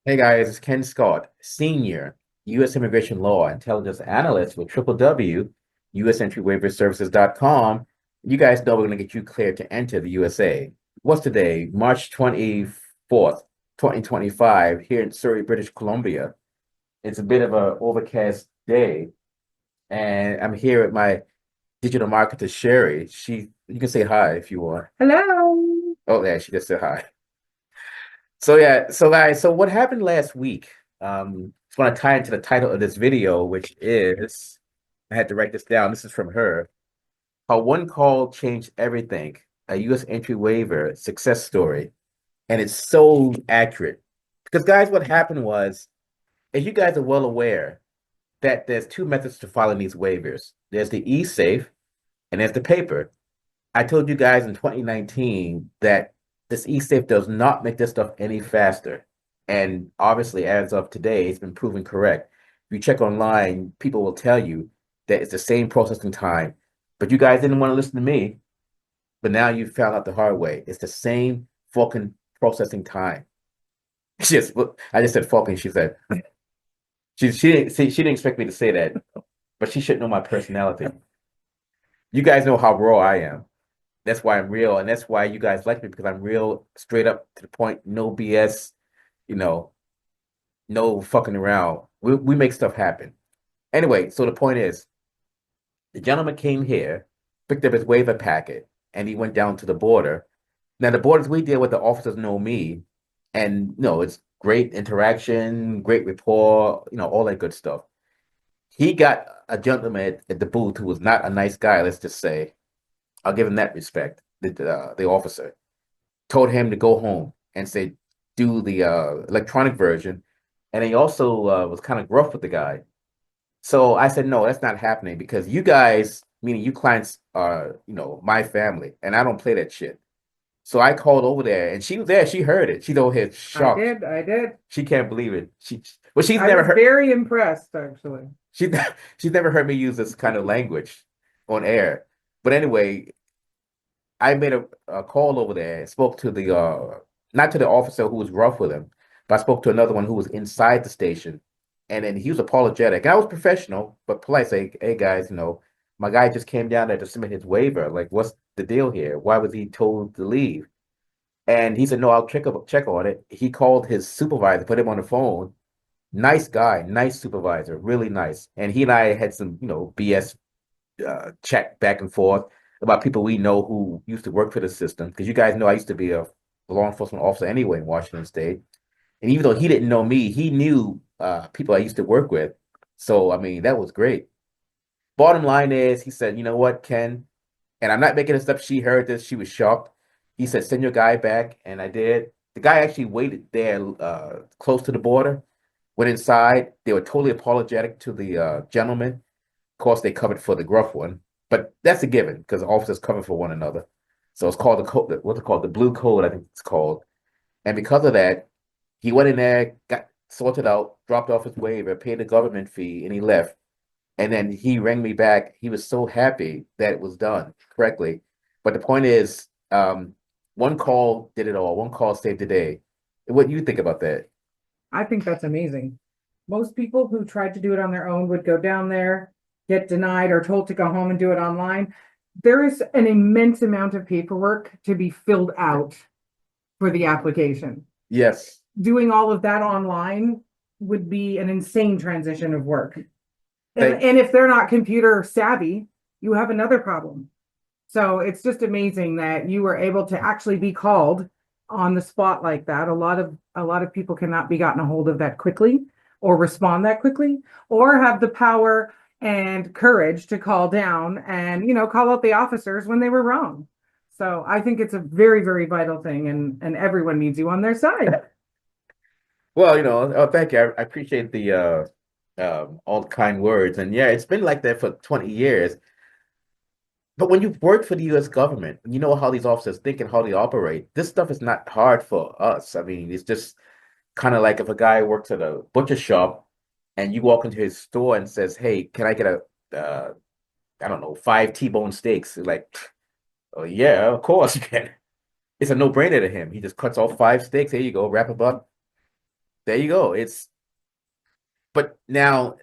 Hey guys, it's Ken Scott, Senior U.S. Immigration Law Intelligence Analyst with www.usentry-waiver-services.com. You guys know we're going to get you cleared to enter the USA. What's today? March 24th, 2025, here in Surrey, British Columbia. It's a bit of an overcast day, and I'm here with my digital marketer, Sherry. You can say hi if you want. Hello. Oh, yeah, she just said hi. So yeah, so guys, so what happened last week? Just want to tie into the title of this video, which is I had to write this down. This is from her. How one call changed everything. A U.S. entry waiver success story, and it's so accurate. Because guys, what happened was, as you guys are well aware, that there's two methods to filing these waivers. There's the eSafe and there's the paper. I told you guys in 2019 that this eSafe does not make this stuff any faster. And obviously, as of today, it's been proven correct. If you check online, people will tell you that it's the same processing time. But you guys didn't want to listen to me. But now you found out the hard way. It's the same fucking processing time. Just I just said fucking. She said she didn't expect me to say that, but she should know my personality. You guys know how raw I am. That's why I'm real, and that's why you guys like me because I'm real, straight up to the point, no BS, you know, no fucking around. We make stuff happen. Anyway, so the point is, the gentleman came here, picked up his waiver packet, and he went down to the border. Now the borders we deal with, the officers know me, and it's great interaction, great rapport, all that good stuff. He got a gentleman at the booth who was not a nice guy, let's just say. I'll give him that respect. The officer told him to go home and say do the electronic version, and he also was kind of gruff with the guy. So I said, no, that's not happening because you guys, meaning you clients, are my family, and I don't play that shit. So I called over there, and she was there. She heard it. She's over here I shocked. did. I did. She can't believe it. She's I never was heard. very impressed, actually. She she's never heard me use this kind of language on air. But anyway, I made a call over there, spoke to the not to the officer who was rough with him, but I spoke to another one who was inside the station. And then he was apologetic. And I was professional, but polite, say, hey guys, my guy just came down there to submit his waiver. Like, what's the deal here? Why was he told to leave? And he said, no, I'll check on it. He called his supervisor, put him on the phone. Nice guy, nice supervisor, really nice. And he and I had some, BS chat back and forth about people we know who used to work for the system. Because you guys know I used to be a law enforcement officer anyway in Washington State. And even though he didn't know me, he knew people I used to work with. So, I mean, that was great. Bottom line is, he said, you know what, Ken? And I'm not making this up. She heard this. She was shocked. He said, send your guy back. And I did. The guy actually waited there close to the border, went inside. They were totally apologetic to the gentleman. Of course, they covered for the gruff one, but that's a given because officers cover for one another. So it's called the code, what's it called? The blue code, I think it's called. And because of that, he went in there, got sorted out, dropped off his waiver, paid the government fee, and he left. And then he rang me back. He was so happy that it was done correctly. But the point is, one call did it all. One call saved the day. What do you think about that? I think that's amazing. Most people who tried to do it on their own would go down there, get denied, or told to go home and do it online. There is an immense amount of paperwork to be filled out for the application. Yes. Doing all of that online would be an insane transition of work. And, Thank and if they're not computer savvy, you have another problem. So it's just amazing that you were able to actually be called on the spot like that. A lot of people cannot be gotten a hold of that quickly or respond that quickly or have the power and courage to call down and call out the officers when they were wrong. So I think it's a very, very vital thing, and everyone needs you on their side. Well, thank you. I appreciate the all the kind words. And yeah, it's been like that for 20 years. But when you've worked for the US government, you know how these officers think and how they operate. This stuff is not hard for us. I mean, it's just kind of like if a guy works at a butcher shop and you walk into his store and says, hey, can I get I don't know, 5 T-bone steaks? It's like, oh, yeah, of course you can. It's a no-brainer to him. He just cuts off 5 steaks. Here you go, wrap them up. there you go. But now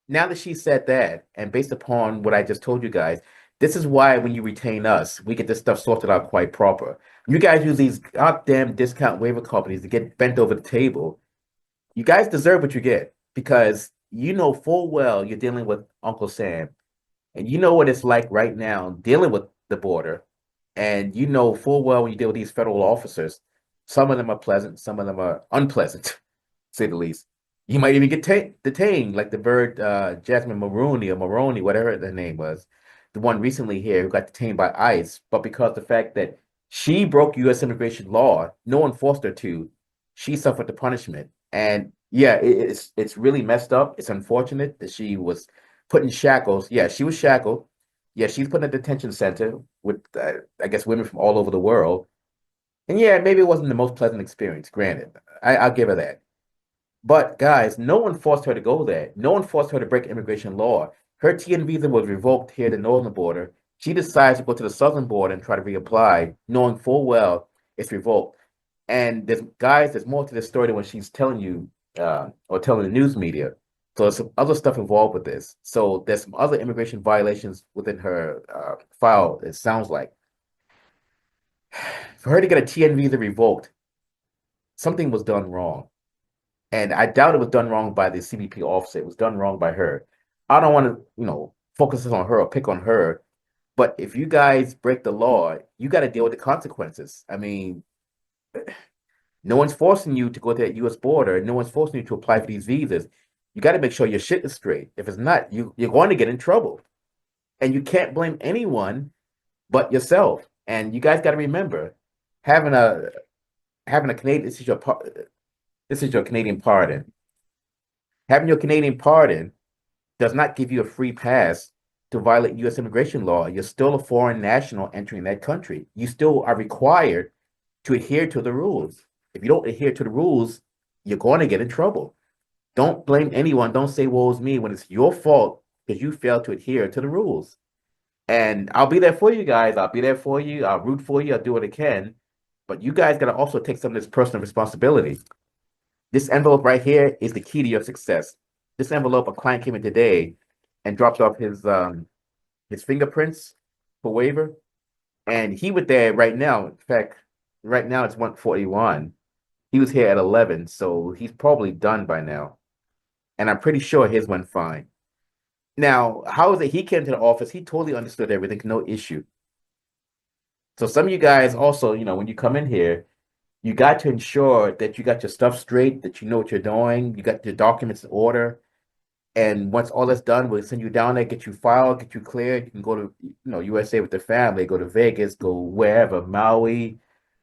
that she said that, and based upon what I just told you guys, this is why when you retain us, we get this stuff sorted out quite proper. You guys use these goddamn discount waiver companies to get bent over the table. You guys deserve what you get because you know full well you're dealing with Uncle Sam, and you know what it's like right now dealing with the border, and you know full well when you deal with these federal officers, some of them are pleasant, some of them are unpleasant, to say the least. You might even get detained, like the bird Jasmine Maroney or Maroney, whatever the name was, the one recently here who got detained by ICE, but because the fact that she broke U.S. immigration law, no one forced her to. She suffered the punishment, and yeah, it's really messed up. It's unfortunate that she was put in shackles. Yeah, she was shackled. Yeah, she's put in a detention center with, I guess, women from all over the world. And yeah, maybe it wasn't the most pleasant experience, granted. I'll give her that. But guys, no one forced her to go there. No one forced her to break immigration law. Her TN visa was revoked here at the northern border. She decides to go to the southern border and try to reapply, knowing full well it's revoked. And there's more to this story than what she's telling you or telling the news media. So there's some other stuff involved with this. So there's some other immigration violations within her file, it sounds like. For her to get a TN visa revoked, something was done wrong. And I doubt it was done wrong by the CBP officer. It was done wrong by her. I don't want to, focus on her or pick on her. But if you guys break the law, you got to deal with the consequences. I mean, no one's forcing you to go to that U.S. border. No one's forcing you to apply for these visas. You got to make sure your shit is straight. If it's not, you're going to get in trouble. And you can't blame anyone but yourself. And you guys got to remember, having a having a Canadian this is your Canadian pardon. Having your Canadian pardon does not give you a free pass to violate U.S. immigration law. You're still a foreign national entering that country. You still are required to adhere to the rules. If you don't adhere to the rules, you're going to get in trouble. Don't blame anyone. Don't say, woe is me, when it's your fault because you failed to adhere to the rules. And I'll be there for you guys. I'll be there for you. I'll root for you. I'll do what I can. But you guys got to also take some of this personal responsibility. This envelope right here is the key to your success. This envelope, a client came in today and dropped off his fingerprints for waiver, and he was there right now. In fact, right now it's 1:41. He was here at 11, so he's probably done by now. And I'm pretty sure his went fine. Now, how is it he came to the office? He totally understood everything, no issue. So some of you guys also, when you come in here, you got to ensure that you got your stuff straight, that you know what you're doing, you got your documents in order. And once all that's done, we'll send you down there, get you filed, get you cleared. You can go to, USA with the family, go to Vegas, go wherever, Maui.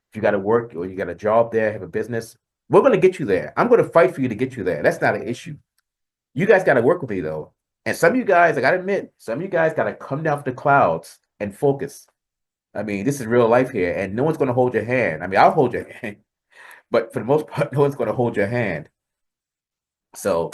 If you got to work or you got a job there, have a business, we're going to get you there. I'm going to fight for you to get you there. That's not an issue. You guys got to work with me though. And some of you guys, I got to admit, some of you guys got to come down from the clouds and focus. I mean, this is real life here, and no one's going to hold your hand. I mean, I'll hold your hand, but for the most part, no one's going to hold your hand. So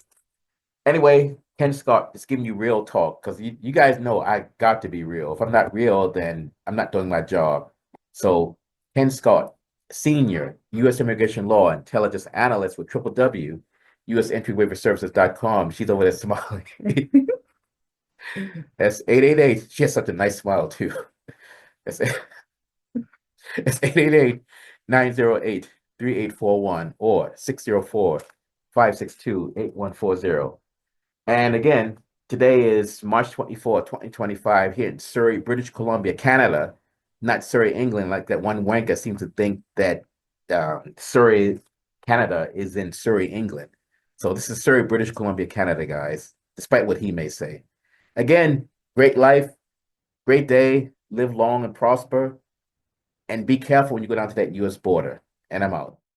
anyway, Ken Scott, just giving you real talk because you guys know I got to be real. If I'm not real, then I'm not doing my job. So Ken Scott, senior U.S. immigration law intelligence analyst with Triple W, USEntryWaiverServices.com. She's over there smiling. That's 888. She has such a nice smile too. That's it's 888-908-3841 or 604-562-8140. And again, today is March 24, 2025, here in Surrey, British Columbia, Canada, not Surrey, England, like that one wanker seems to think that Surrey, Canada is in Surrey, England. So this is Surrey, British Columbia, Canada, guys, despite what he may say. Again, great life, great day, live long and prosper, and be careful when you go down to that US border. And I'm out.